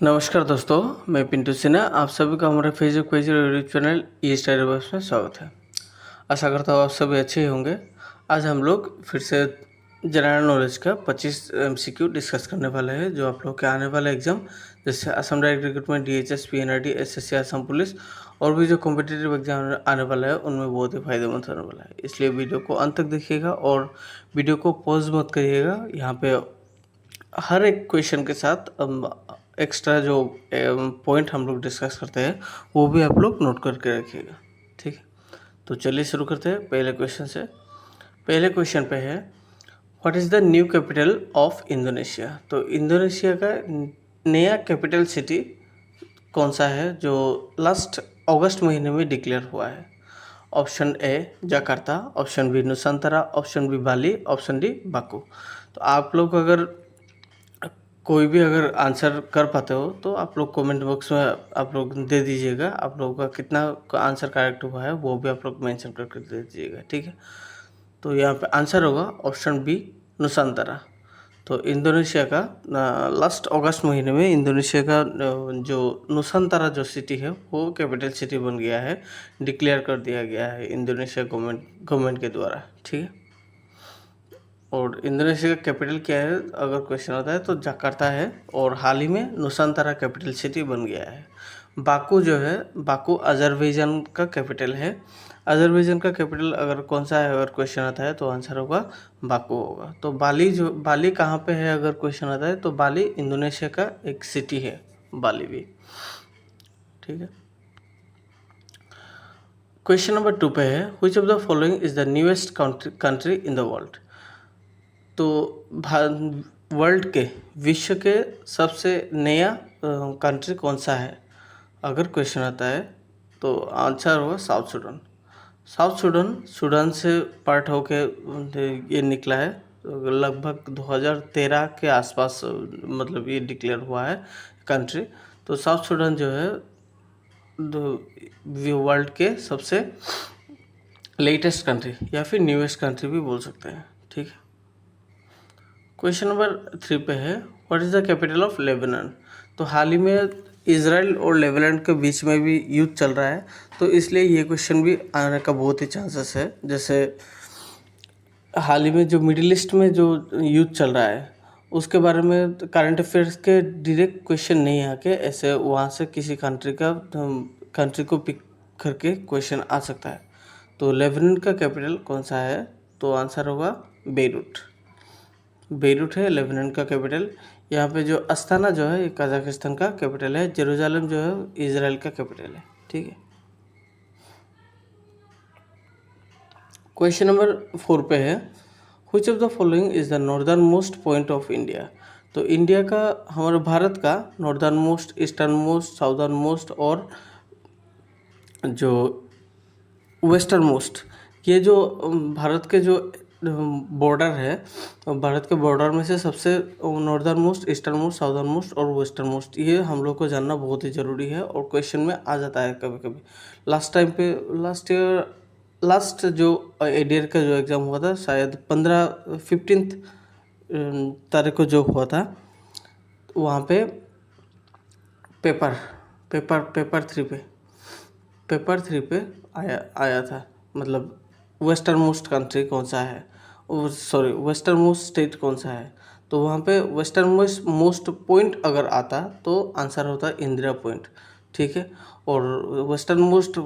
नमस्कार दोस्तों, मैं पिंटू सिन्हा। आप सभी का हमारे फेसबुक पेज और यूट्यूब चैनल ई स्टडी बॉक्स में स्वागत है। आशा करता हूँ आप सभी अच्छे ही होंगे। आज हम लोग फिर से जनरल नॉलेज का 25 MCQ डिस्कस करने वाले हैं, जो आप लोग के आने वाले एग्जाम जैसे Assam direct recruitment, DHS, PNRD, SSC, Assam police और भी जो कॉम्पिटिटिव एग्जाम आने वाला है उनमें बहुत ही फायदेमंद होने वाला है। इसलिए वीडियो को अंत तक देखिएगा और वीडियो को पॉज मत करिएगा। यहाँ पे हर एक क्वेश्चन के साथ एक्स्ट्रा जो पॉइंट हम लोग डिस्कस करते हैं वो भी आप लोग नोट करके रखिएगा, ठीक है। तो चलिए शुरू करते हैं पहले क्वेश्चन से। पहले क्वेश्चन पे है, what is the new capital of Indonesia. तो इंडोनेशिया का नया कैपिटल सिटी कौन सा है जो लास्ट अगस्त महीने में डिक्लेयर हुआ है। Option A Jakarta, option B Nusantara, option B Bali, option D Baku. तो आप लोग अगर कोई भी अगर आंसर कर पाते हो तो आप लोग कमेंट बॉक्स में आप लोग दे दीजिएगा। आप लोगों का कितना आंसर करेक्ट हुआ है वो भी आप लोग मेंशन करके दे दीजिएगा, ठीक है। तो यहाँ पे आंसर होगा ऑप्शन बी नुसंतरा। तो इंडोनेशिया का लास्ट अगस्त महीने में इंडोनेशिया का जो नुसंतरा जो सिटी है वो कैपिटल सिटी बन गया है, डिक्लेयर कर दिया गया है इंडोनेशिया गवर्नमेंट के द्वारा, ठीक है। और इंडोनेशिया का कैपिटल क्या है अगर क्वेश्चन आता है तो जकार्ता है, और हाल ही में नुसंतरा कैपिटल सिटी बन गया है। बाकू जो है, बाकू अजरबैजान का कैपिटल है। अजरबैजान का कैपिटल अगर कौन सा है अगर क्वेश्चन आता है तो आंसर होगा बाकू होगा। तो बाली कहाँ पे है अगर क्वेश्चन आता है तो बाली इंडोनेशिया का एक सिटी है, बाली भी, ठीक है। क्वेश्चन नंबर 2 पे है, which of the following is the newest country in the world. तो वर्ल्ड के विश्व के सबसे नया कंट्री कौन सा है अगर क्वेश्चन आता है तो आंसर होगा साउथ सूडान। साउथ सूडान से पार्ट होके ये निकला है, लगभग 2013 के आसपास मतलब ये डिक्लेयर हुआ है कंट्री। तो साउथ सूडान जो है वर्ल्ड के सबसे लेटेस्ट कंट्री या फिर न्यूएस्ट कंट्री भी बोल सकते हैं, ठीक है। क्वेश्चन नंबर 3 पे है, what is the capital of Lebanon. तो हाल ही में इजराइल और लेबनान के बीच में भी युद्ध चल रहा है, तो इसलिए ये क्वेश्चन भी आने का बहुत ही चांसेस है। जैसे हाल ही में जो मिडिल ईस्ट में जो युद्ध चल रहा है उसके बारे में करंट अफेयर्स के डायरेक्ट क्वेश्चन नहीं आके ऐसे वहाँ से किसी कंट्री को पिक करके क्वेश्चन आ सकता है। तो लेबनान का कैपिटल कौन सा है तो आंसर होगा बेरूट है लेबनान का कैपिटल। यहाँ पे जो अस्ताना जो है ये कजाकिस्तान का कैपिटल है। जेरूसलम जो है इजराइल का कैपिटल है, ठीक है। क्वेश्चन नंबर 4 पे है, which of the following is the northern most point of India. तो इंडिया का, हमारे भारत का northern most, eastern most, southern most और जो वेस्टर्न मोस्ट, ये जो भारत के जो बॉर्डर है, भारत के बॉर्डर में से सबसे northern most, eastern most, southern most और वेस्टर्न मोस्ट, ये हम लोग को जानना बहुत ही ज़रूरी है और क्वेश्चन में आ जाता है कभी कभी। लास्ट जो एडीआर का जो एग्ज़ाम हुआ था शायद 15 तारीख को जो हुआ था, वहाँ पे पेपर थ्री पे आया था, मतलब वेस्टर्न मोस्ट कंट्री कौन सा है, वेस्टर्न मोस्ट स्टेट कौन सा है। तो वहाँ पे वेस्टर्न मोस्ट पॉइंट अगर आता तो आंसर होता इंदिरा पॉइंट, ठीक है। और वेस्टर्न मोस्ट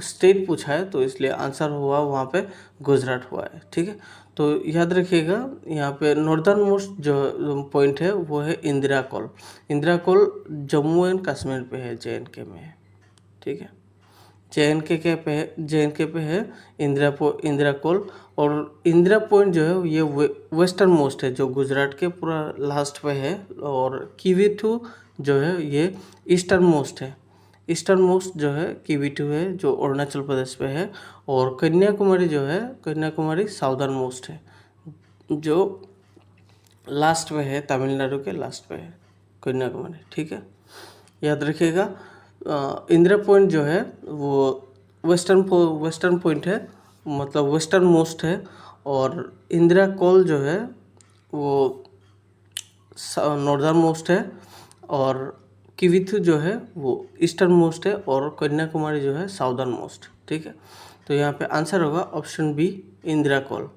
स्टेट पूछा है तो इसलिए आंसर हुआ वहाँ पे गुजरात हुआ है, ठीक है। तो याद रखिएगा यहाँ पे नॉर्दर्न मोस्ट जो पॉइंट है वो है इंदिरा कॉल जम्मू एंड कश्मीर पे है, JNK में है, ठीक है। JNK पे है इंदिरा कॉल। और इंदिरा पॉइंट जो है ये वेस्टर्न मोस्ट है जो गुजरात के पूरा लास्ट पे है। और Kivitu जो है ये ईस्टर्न मोस्ट है। ईस्टर्न मोस्ट जो है Kivitu है जो अरुणाचल प्रदेश पे है। और कन्याकुमारी साउदर्न मोस्ट है जो लास्ट में है, तमिलनाडु के लास्ट पे है कन्याकुमारी, ठीक है। याद रखिएगा इंदिरा पॉइंट जो है वो वेस्टर्न पॉइंट है, मतलब वेस्टर्न मोस्ट है। और इंदिरा कॉल जो है वो नॉर्दर्न मोस्ट है। और किविथु जो है वो ईस्टर्न मोस्ट है और कन्याकुमारी जो है साउदर्न मोस्ट। ठीक है, तो यहाँ पे आंसर होगा ऑप्शन बी इंदिरा कॉल।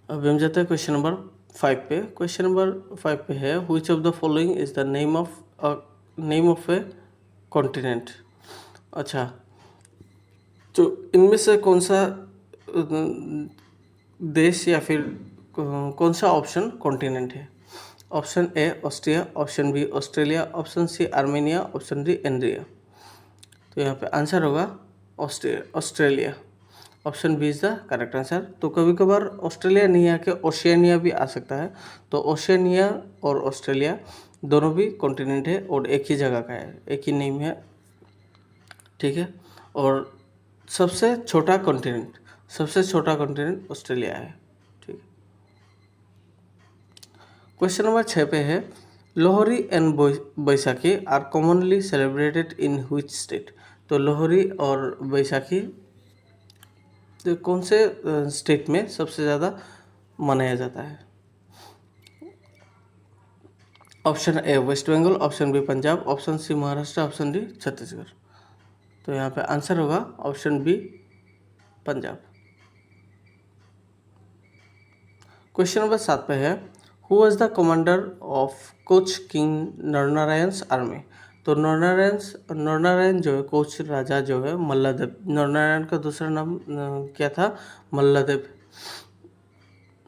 अभी हम जाते हैं क्वेश्चन नंबर 5 पे। क्वेश्चन नंबर 5 पे है which of the following is the name of A continent. अच्छा, तो इनमें से कौन सा देश या फिर कौन सा ऑप्शन कॉन्टिनेंट है। Option A Austria, option B Australia, option C Armenia, option D Andrea. तो यहाँ पे आंसर होगा Australia. Option B is the correct answer. तो कभी कभार ऑस्ट्रेलिया नहीं आके ओशियानिया भी आ सकता है, तो ओशियानिया और ऑस्ट्रेलिया दोनों भी कॉन्टिनेंट है और एक ही जगह का है, एक ही नेम है। ठीक है, और सबसे छोटा कॉन्टिनेंट ऑस्ट्रेलिया है। ठीक है, क्वेश्चन नंबर 6 पे है Lohri and Baisakhi are commonly celebrated in which state. तो लोहरी और बैसाखी तो कौन से स्टेट में सबसे ज़्यादा मनाया जाता है। Option A West Bengal, option B Punjab, option C Maharashtra, option D Chhattisgarh. तो यहाँ पे आंसर होगा option B Punjab. Question number 7 पे है who was the commander of Koch king Naranarayan's army. तो नरनारायण जो है कोच राजा जो है मल्लादेव। नरनारायण का दूसरा नाम क्या था,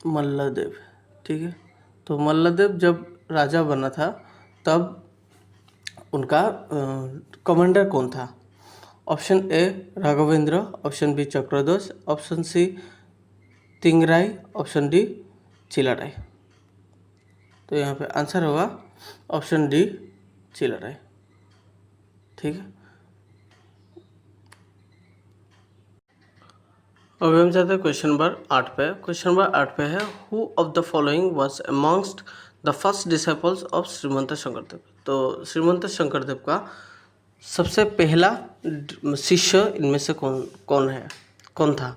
मल्लादेव। ठीक है, तो मल्लादेव जब राजा बना था तब उनका कमांडर कौन था। Option A Raghavendra, option B Chakradhwaj, option C Tingrai, option D Chilarai. तो यहाँ पे आंसर होगा ऑप्शन डी चिलाराय। ठीक है, अभी हम जाते हैं क्वेश्चन नंबर 8 पे। क्वेश्चन नंबर 8 पे है who of the following was amongst the first disciples of Srimanta Sankardev. तो श्रीमंत शंकरदेव का सबसे पहला शिष्य इनमें से कौन था।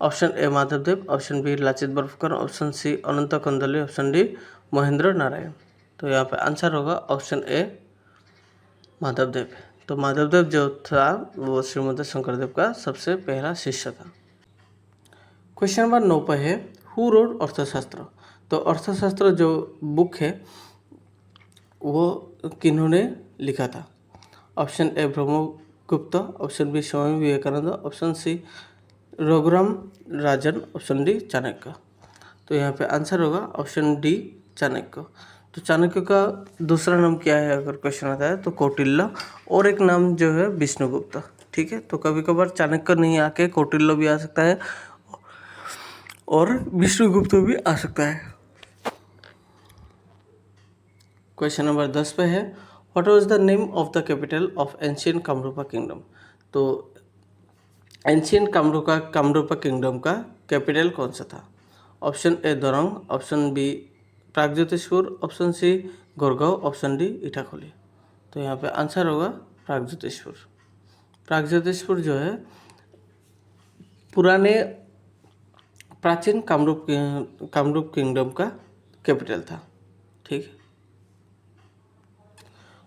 Option A Madhavdev, option B Lachit Borphukan, option C Ananta Kandali, option D Mahendra Narayan. तो यहाँ पे आंसर होगा ऑप्शन ए माधवदेव। तो माधवदेव जो था वो श्रीमंत शंकरदेव का सबसे पहला शिष्य था। क्वेश्चन नंबर 9 पर है हु रोड अर्थशास्त्र। तो अर्थशास्त्र जो बुक है वो किन्होंने लिखा था। Option A Brahmagupta, option B Swami Vivekananda, option C Raghuram Rajan, option D Chanakya. तो यहाँ पे आंसर होगा ऑप्शन डी चाणक्य। तो चाणक्य का दूसरा नाम क्या है अगर क्वेश्चन आता है तो कौटिल्य, और एक नाम जो है विष्णुगुप्त। ठीक है, तो कभी कभार चाणक्य नहीं आके कौटिल्य भी आ सकता है और विष्णुगुप्त भी आ सकता है। क्वेश्चन नंबर 10 पे है what was the name of the capital of ancient Kamarupa kingdom. तो एंशियंट कामरूपा किंगडम का कैपिटल कौन सा था। Option A Darrang, option B Pragjyotishpur, option C Gargaon, option D Itakhuli. तो यहाँ पे आंसर होगा प्रागज्योतिषपुर। प्रागज्योतिषपुर जो है प्राचीन कामरूप किंगडम का कैपिटल था। ठीक है,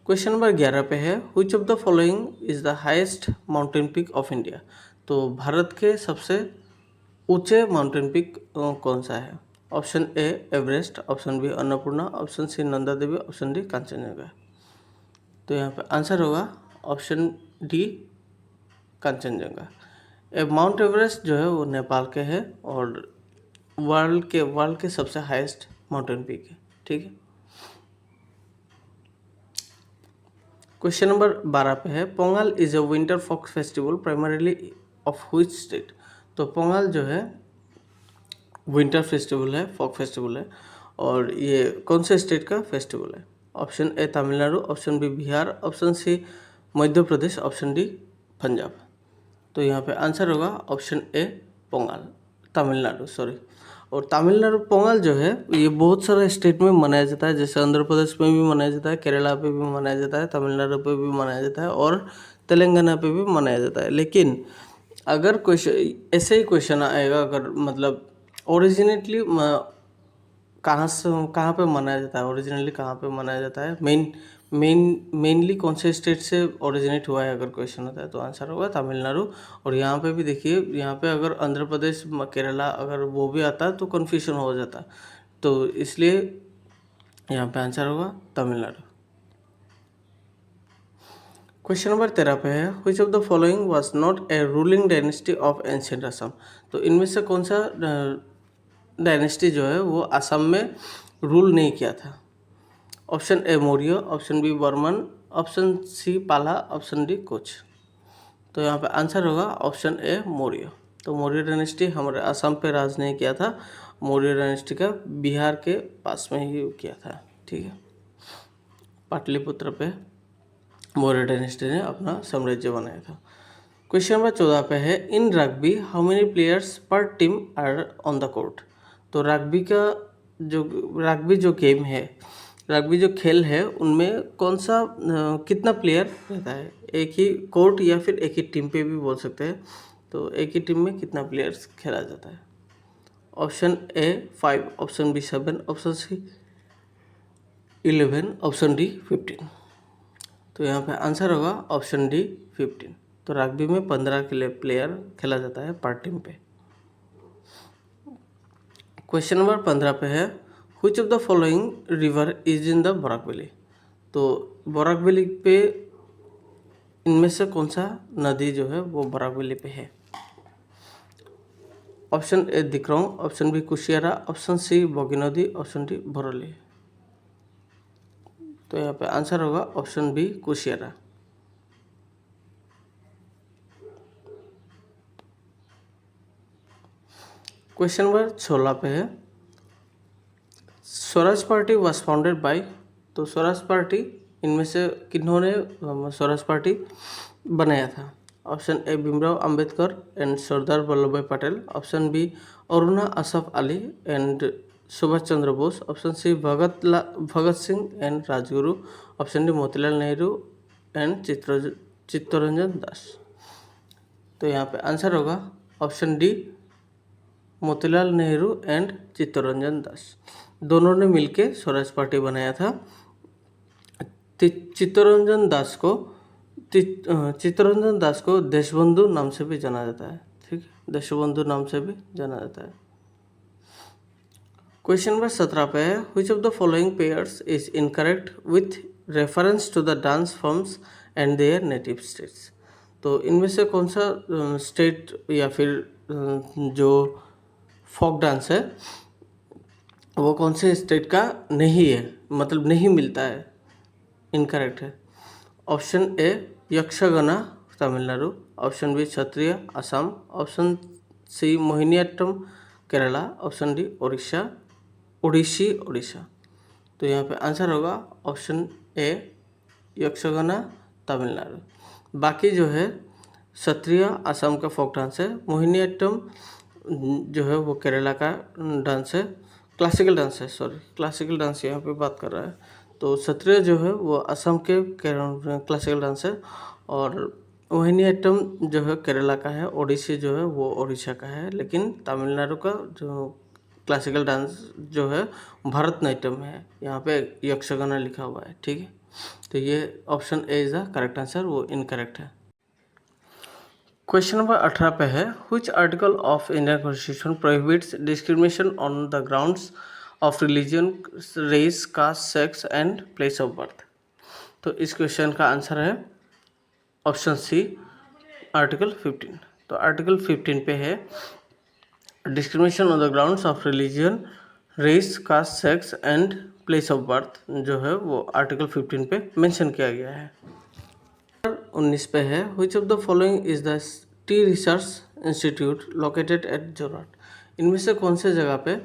क्वेश्चन नंबर 11 पे है which of the following is the highest mountain peak of India. तो भारत के सबसे ऊंचे माउंटेन पीक कौन सा है। Option A Everest, option B Annapurna, option C Nanda Devi, option D Kanchenjunga. तो यहाँ पे आंसर होगा option D Kanchenjunga. Mount Everest जो है वो नेपाल के है और वर्ल्ड के सबसे हाईएस्ट माउंटेन पीक है। ठीक है, क्वेश्चन नंबर 12 पे है Pongal is a winter folk festival primarily of which state. तो पोंगल जो है विंटर फेस्टिवल है, फोक फेस्टिवल है, और ये कौन से स्टेट का फेस्टिवल है। Option A Tamil Nadu, option B Bihar, option C Madhya Pradesh, option D Punjab. तो यहाँ पे आंसर होगा option A Pongal, Tamil Nadu sorry. और तमिलनाडु पोंगल जो है ये बहुत सारे स्टेट में मनाया जाता है, जैसे आंध्र प्रदेश में भी मनाया जाता है, केरला पे भी मनाया जाता है, तमिलनाडु पे भी मनाया जाता है और तेलंगाना पे भी मनाया जाता है। लेकिन अगर क्वेश्चन ऐसे ही क्वेश्चन आएगा, अगर मतलब ओरिजिनेटली कहाँ पे मनाया जाता है, ओरिजिनली कहाँ पे मनाया जाता है, मेनली कौन से स्टेट से ओरिजिनेट हुआ है अगर क्वेश्चन होता है तो आंसर होगा तमिलनाडु। और यहाँ पे भी देखिए, यहाँ पे अगर आंध्र प्रदेश केरला अगर वो भी आता है तो कन्फ्यूजन हो जाता है, तो इसलिए यहाँ पे आंसर होगा तमिलनाडु। क्वेश्चन नंबर 13 पे है, which of the following was not a ruling dynasty of ancient Assam. तो इनमें से कौन सा डायनेस्टी जो है वो असम में रूल नहीं किया था। Option A Maurya, option B Varman, option C Pala, option D coach. तो यहाँ पे आंसर होगा ऑप्शन ए मौर्य। तो मौर्य डायनेस्टी हमारे असम पे राज नहीं किया था, मौर्य डायनेस्टी का बिहार के पास में ही किया था, ठीक है। पाटलिपुत्र पे मौर्य डायनेस्टी ने अपना साम्राज्य बनाया था। क्वेश्चन नंबर 14 पे है, in rugby how many players per team are on the court. तो रग्बी जो गेम है, रग्बी जो खेल है, उनमें कौन सा कितना प्लेयर रहता है, एक ही कोर्ट या फिर एक ही टीम पे भी बोल सकते हैं। तो एक ही टीम में कितना प्लेयर्स खेला जाता है। Option A 5, option B 7, option C 11, option D 15। तो यहाँ पे आंसर होगा ऑप्शन डी 15। तो रग्बी में 15 प्लेयर खेला जाता है पर टीम पे। क्वेश्चन नंबर 15 पे है, which of the following river is in the Barak valley. तो बराक वैली पे इनमें से कौन सा नदी जो है वो बराक वैली पे है। Option A Dikrong, option B Kushiyara, option C Bogi Nadi, option D Bharali. तो यहाँ पे आंसर होगा option B Kushiyara. Question number 16 पे है, Swaraj party was founded by. तो स्वराज पार्टी इनमें से किन्होंने स्वराज पार्टी बनाया था। Option A Bhimrao Ambedkar and Sardar Vallabh Bhai Patel, option B Aruna Asaf Ali and Subhash Chandra Bose, option C Bhagat Singh and Rajguru, option D Motilal Nehru and Chittaranjan Das. तो यहाँ पे आंसर होगा option D Motilal Nehru and Chittaranjan Das. दोनों ने मिलके स्वराज पार्टी बनाया था। चित्तरंजन दास को देशबंधु नाम से भी जाना जाता है, ठीक है, देशबंधु नाम से भी जाना जाता है। क्वेश्चन नंबर 17 पे है, which of the following pairs is incorrect with reference to the dance forms and their native states. तो इनमें से कौन सा स्टेट या फिर जो फोक डांस है वो कौन से स्टेट का नहीं है, मतलब नहीं मिलता है, इनकरेक्ट है। Option A Yakshagana Tamil Nadu, option B Kshatriya Assam, option C Mohiniyattam Kerala, option D Odisha. तो यहाँ पे आंसर होगा ऑप्शन ए यक्षगाना तमिलनाडु। बाकी जो है क्षत्रिय असम का फोक डांस है, मोहिनीअट्टम जो है वो केरला का डांस है, क्लासिकल डांस यहाँ पे बात कर रहा है। तो क्षत्रिय जो है वो असम के क्लासिकल डांस है, और मोहिनीअट्टम जो है केरला का है, ओडिसी जो है वो ओडिशा का है, लेकिन तमिलनाडु का जो क्लासिकल डांस जो है भरतनाट्यम है, यहाँ पे यक्षगाना लिखा हुआ है, ठीक है। तो ये option A is the correct answer, वो इनकरेक्ट है। क्वेश्चन नंबर 18 पे है, which article of Indian constitution prohibits discrimination on the grounds of religion, race, caste, sex and place of birth. तो इस क्वेश्चन का आंसर है ऑप्शन सी आर्टिकल 15। तो article 15 पे है, discrimination on the grounds of religion, race, caste, sex and place of birth जो है वो आर्टिकल 15 पे मेंशन किया गया है। 19 पे है, which of the following is the T research institute located at Jorhat. इनमें से कौन से जगह पे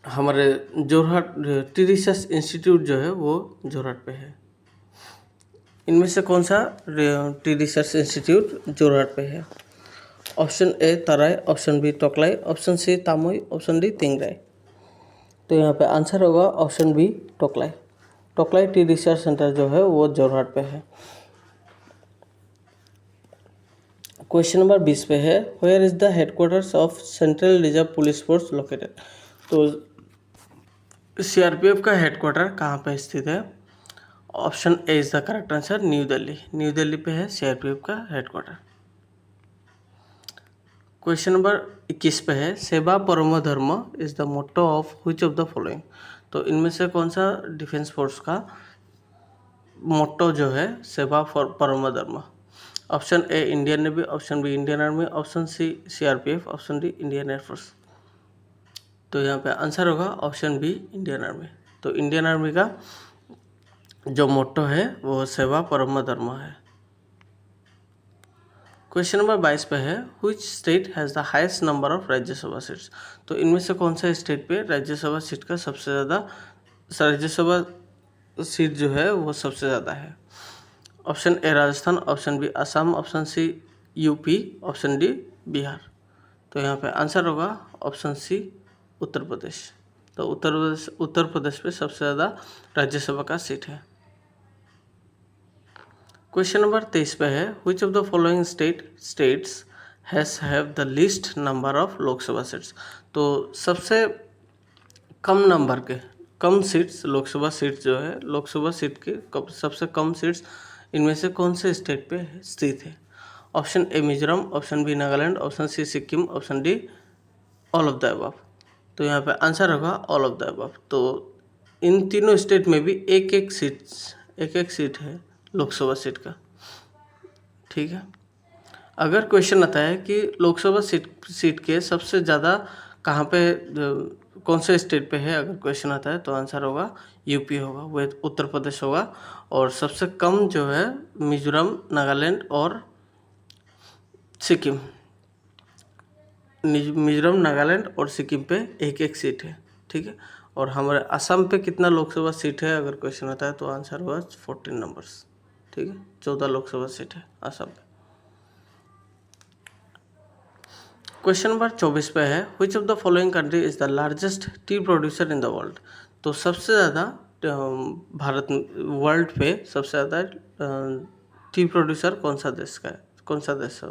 हमारे जोरहाट टी रिसर्च इंस्टीट्यूट जो है वो जोरहाट पे है। इनमें से कौन सा टी रिसर्च इंस्टीट्यूट जोरहाट पे है। Option A Tarai, option B Tocklai, option C Tamui, option D Tingrai. तो यहाँ पे आंसर होगा option B Tocklai. Tocklai tea research centre जो है वो जोरहाट पे है। क्वेश्चन नंबर 20 पे है, where is the headquarters of central reserve police force located. तो सीआरपीएफ का हेडक्वार्टर कहाँ पे स्थित है? Option A is the correct answer, new Delhi. New Delhi पे है सीआरपीएफ का हेडक्वार्टर। क्वेश्चन नंबर 21 पे है, सेवा परमो धर्म is the motto of which of the following. तो इनमें से कौन सा डिफेंस फोर्स का मोटो जो है सेवा परमो धर्म? Option A Indian navy, option B Indian army, option C CRPF, option D Indian air force. तो यहाँ पे आंसर होगा ऑप्शन बी इंडियन आर्मी। तो इंडियन आर्मी का जो मोटो है वो सेवा परमो धर्म है। क्वेश्चन नंबर 22 पे है, which state has the highest number of Rajya Sabha seats. तो इनमें से कौन सा स्टेट पे राज्यसभा सीट का सबसे ज़्यादा राज्यसभा सीट जो है वो सबसे ज़्यादा है? Option A Rajasthan, option B Assam, option C UP, option D Bihar. तो यहाँ पे आंसर होगा ऑप्शन सी उत्तर प्रदेश। तो उत्तर प्रदेश पे सबसे ज़्यादा राज्यसभा का सीट है। क्वेश्चन नंबर 23 पे है, which of the following states have the least number of Lok Sabha seats. तो सबसे कम नंबर के कम सीट्स लोकसभा सीट्स जो है लोकसभा सीट के सबसे कम सीट्स इनमें से कौन से स्टेट पे स्थित है? Option A Mizoram, option B Nagaland, option C Sikkim, option D all of the above. तो यहाँ पे आंसर होगा ऑल ऑफ द अबव। तो इन तीनों स्टेट में भी एक एक सीट है लोकसभा सीट का। ठीक है, अगर क्वेश्चन आता है कि लोकसभा सीट के सबसे ज़्यादा कहाँ पे कौन से स्टेट पे है, अगर क्वेश्चन आता है तो आंसर होगा यूपी होगा, वो उत्तर प्रदेश होगा। और सबसे कम जो है मिजोरम, नागालैंड और सिक्किम। मिजोरम, नागालैंड और सिक्किम पे एक एक सीट है। ठीक है, और हमारे असम पे कितना लोकसभा सीट है अगर क्वेश्चन आता है तो आंसर होगा 14 नंबर्स। ठीक है, 14 लोकसभा सीट है असम पे। क्वेश्चन नंबर 24 पे है, which of the following country is the largest T producer in the world. तो सबसे ज़्यादा भारत वर्ल्ड पे सबसे ज़्यादा टी प्रोड्यूसर कौन सा देश का है, कौन सा देश है?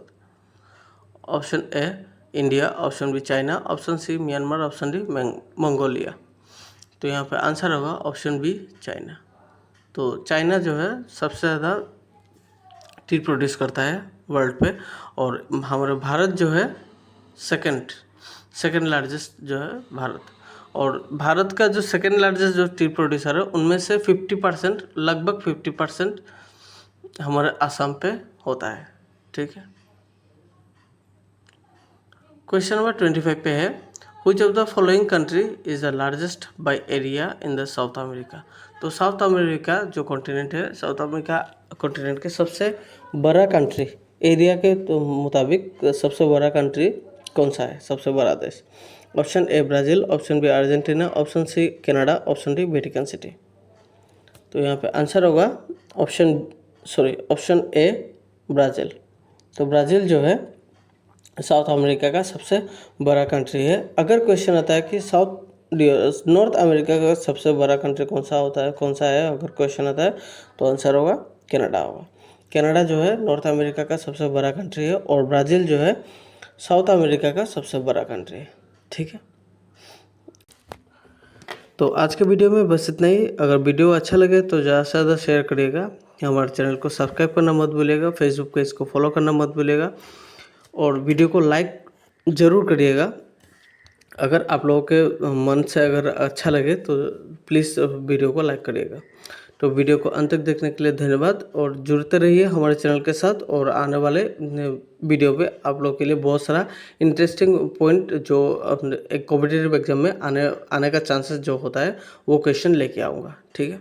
Option A India, option B China, option C Myanmar, option D Mongolia. तो यहाँ पे आंसर होगा ऑप्शन बी चाइना। तो चाइना जो है सबसे ज़्यादा टी प्रोड्यूस करता है वर्ल्ड पे, और हमारे भारत जो है सेकंड लार्जेस्ट जो है भारत। और भारत का जो सेकंड लार्जेस्ट जो टी प्रोड्यूसर है उनमें से 50% लगभग 50% हमारे असम पे होता है। ठीक है, क्वेश्चन नंबर 25 पे है, which of the following country is the largest by area in the south America. तो साउथ अमेरिका जो कॉन्टिनेंट है, साउथ अमेरिका कॉन्टिनेंट के सबसे बड़ा कंट्री एरिया के तो मुताबिक सबसे बड़ा कंट्री कौन सा है, सबसे बड़ा देश? Option A Brazil, option B Argentina, option C Canada, option D Vatican City. तो यहाँ पे आंसर होगा ऑप्शन ए ब्राज़ील। तो ब्राज़ील जो है साउथ अमेरिका का सबसे बड़ा कंट्री है। अगर क्वेश्चन आता है कि नॉर्थ अमेरिका का सबसे बड़ा कंट्री कौन सा है, अगर क्वेश्चन आता है तो आंसर होगा कनाडा होगा। कनाडा जो है नॉर्थ अमेरिका का सबसे बड़ा कंट्री है, और ब्राज़ील जो है साउथ अमेरिका का सबसे बड़ा कंट्री है। ठीक है, तो आज के वीडियो में बस इतना ही। अगर वीडियो अच्छा लगे तो ज़्यादा से ज़्यादा शेयर करिएगा, हमारे चैनल को सब्सक्राइब करना मत भूलिएगा, फेसबुक पेज को फॉलो करना मत भूलिएगा, और वीडियो को लाइक ज़रूर करिएगा। अगर आप लोगों के मन से अगर अच्छा लगे तो प्लीज़ वीडियो को लाइक करिएगा। तो वीडियो को अंत तक देखने के लिए धन्यवाद, और जुड़ते रहिए हमारे चैनल के साथ। और आने वाले वीडियो पे आप लोगों के लिए बहुत सारा इंटरेस्टिंग पॉइंट जो एक कॉम्पिटिटिव एग्जाम में आने का चांसेस जो होता है वो क्वेश्चन लेके आऊँगा। ठीक है।